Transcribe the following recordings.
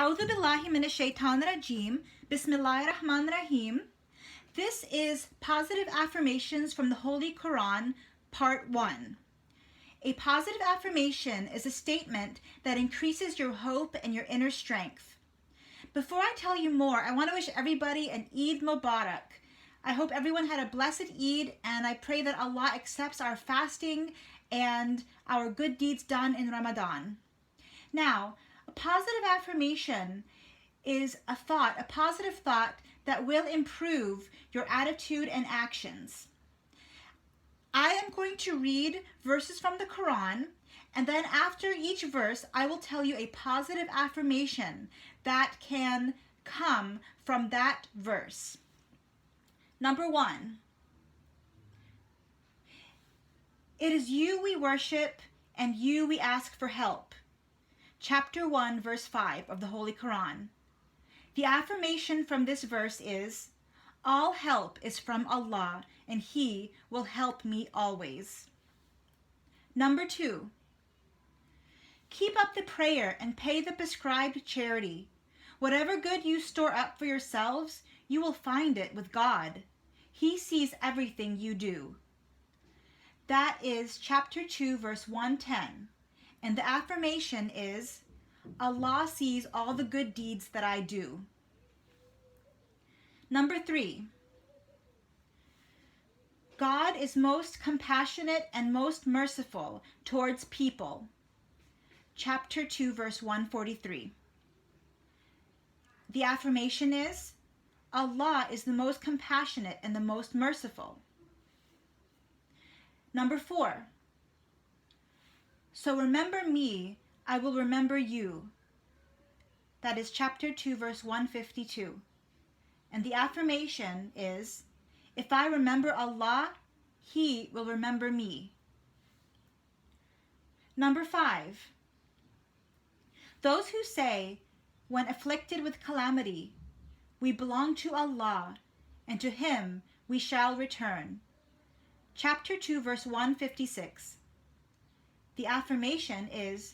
A'udhu billahi minash shaitan rajim. Bismillahir Rahmanir Rahim. This is Positive Affirmations from the Holy Quran, Part 1. A positive affirmation is a statement that increases your hope and your inner strength. Before I tell you more, I want to wish everybody an Eid Mubarak. I hope everyone had a blessed Eid, and I pray that Allah accepts our fasting and our good deeds done in Ramadan. Now, a positive affirmation is a positive thought that will improve your attitude and actions. I am going to read verses from the Quran, and then after each verse, I will tell you a positive affirmation that can come from that verse. Number 1. It is you we worship, and you we ask for help. Chapter 1, verse 5 of the Holy Quran. The affirmation from this verse is, all help is from Allah, and He will help me always. Number 2. Keep up the prayer and pay the prescribed charity. Whatever good you store up for yourselves, you will find it with God. He sees everything you do. That is chapter 2, verse 110. And the affirmation is, Allah sees all the good deeds that I do. Number 3. God is most compassionate and most merciful towards people. Chapter 2, verse 143. The affirmation is, Allah is the most compassionate and the most merciful. Number 4. So remember me, I will remember you. That is chapter 2, verse 152. And the affirmation is, if I remember Allah, He will remember me. Number 5. Those who say, when afflicted with calamity, we belong to Allah, and to Him we shall return. Chapter 2, verse 156. The affirmation is,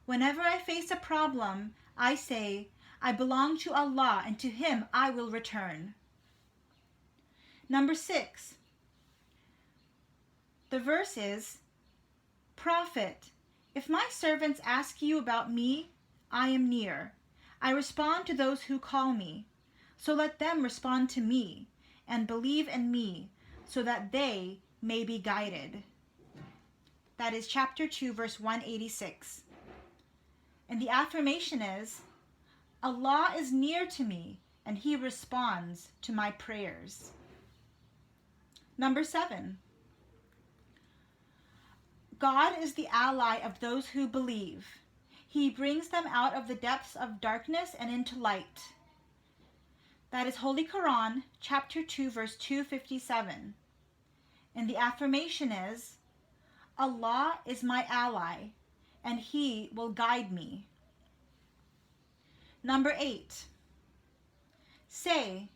whenever I face a problem, I say, I belong to Allah, and to Him I will return. Number 6. The verse is, Prophet, if my servants ask you about me, I am near. I respond to those who call me. So let them respond to me, and believe in me, so that they may be guided. That is chapter 2, verse 186. And the affirmation is, Allah is near to me, and He responds to my prayers. Number 7. God is the ally of those who believe. He brings them out of the depths of darkness and into light. That is Holy Quran, chapter 2, verse 257. And the affirmation is, Allah is my ally, and He will guide me. Number 8. Say,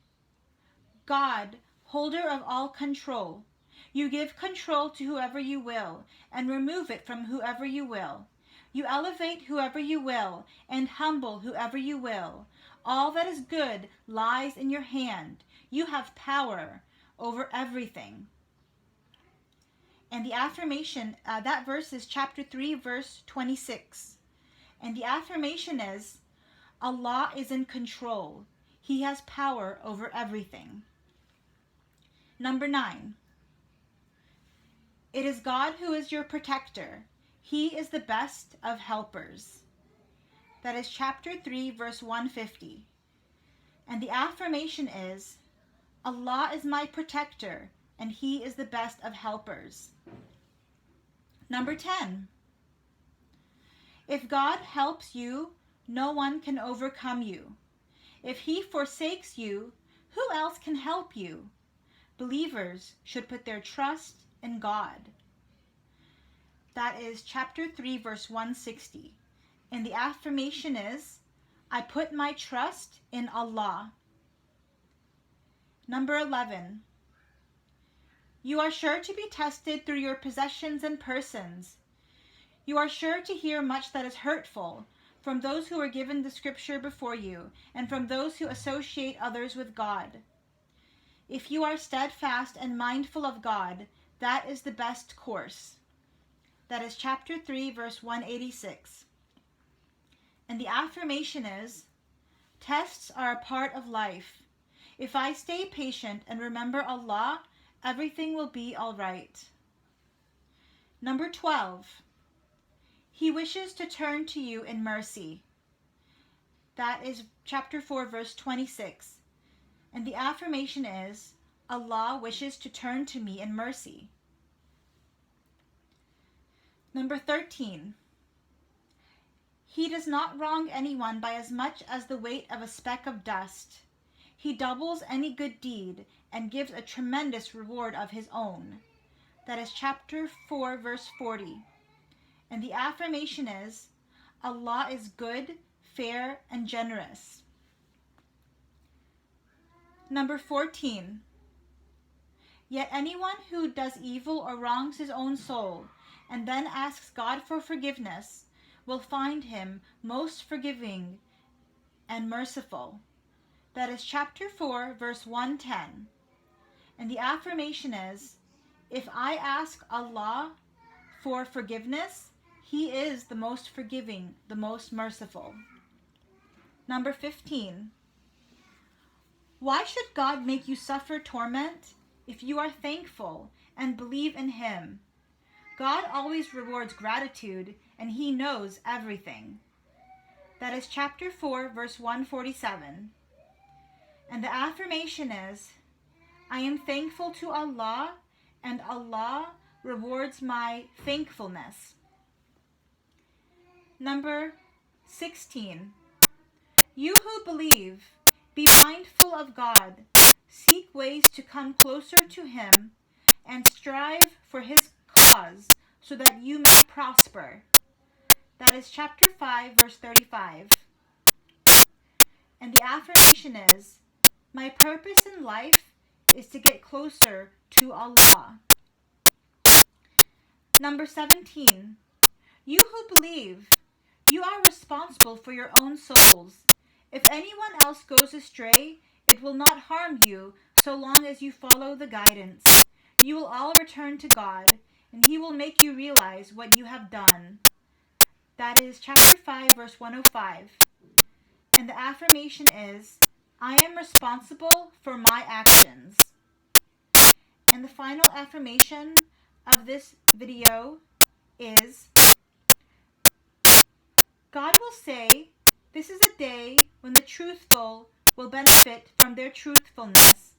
God, holder of all control, you give control to whoever you will, and remove it from whoever you will. You elevate whoever you will, and humble whoever you will. All that is good lies in your hand. You have power over everything. And the affirmation, that verse is chapter 3, verse 26. And the affirmation is, Allah is in control. He has power over everything. Number 9. It is God who is your protector. He is the best of helpers. That is chapter 3, verse 150. And the affirmation is, Allah is my protector, and He is the best of helpers. Number 10. If God helps you, no one can overcome you. If He forsakes you, who else can help you? Believers should put their trust in God. That is chapter 3, verse 160. And the affirmation is, I put my trust in Allah. Number 11. You are sure to be tested through your possessions and persons. You are sure to hear much that is hurtful, from those who are given the scripture before you, and from those who associate others with God. If you are steadfast and mindful of God, that is the best course. That is chapter 3, verse 186. And the affirmation is, tests are a part of life. If I stay patient and remember Allah, everything will be all right. Number 12. He wishes to turn to you in mercy. That is chapter 4, verse 26. And the affirmation is, Allah wishes to turn to me in mercy. Number 13. He does not wrong anyone by as much as the weight of a speck of dust. He doubles any good deed and gives a tremendous reward of his own. That is chapter 4, verse 40. And the affirmation is, Allah is good, fair, and generous. Number 14. Yet anyone who does evil or wrongs his own soul and then asks God for forgiveness will find him most forgiving and merciful. That is chapter 4, verse 110. And the affirmation is, if I ask Allah for forgiveness, He is the most forgiving, the most merciful. Number 15. Why should God make you suffer torment if you are thankful and believe in Him? God always rewards gratitude, and He knows everything. That is chapter 4, verse 147. And the affirmation is, I am thankful to Allah, and Allah rewards my thankfulness. Number 16. You who believe, be mindful of God, seek ways to come closer to Him, and strive for His cause so that you may prosper. That is chapter 5, verse 35. And the affirmation is, my purpose in life is to get closer to Allah. Number 17. You who believe, you are responsible for your own souls. If anyone else goes astray, it will not harm you so long as you follow the guidance. You will all return to God, and He will make you realize what you have done. That is chapter 5, verse 105. And the affirmation is, I am responsible for my actions. And the final affirmation of this video is, God will say, this is a day when the truthful will benefit from their truthfulness.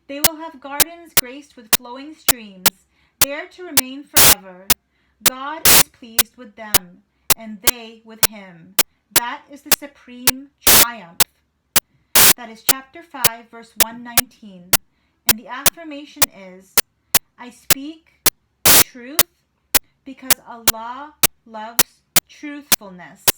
They will have gardens graced with flowing streams, there to remain forever. God is pleased with them, and they with Him. That is the supreme triumph. That is chapter 5, verse 119. And the affirmation is, I speak the truth because Allah loves truthfulness.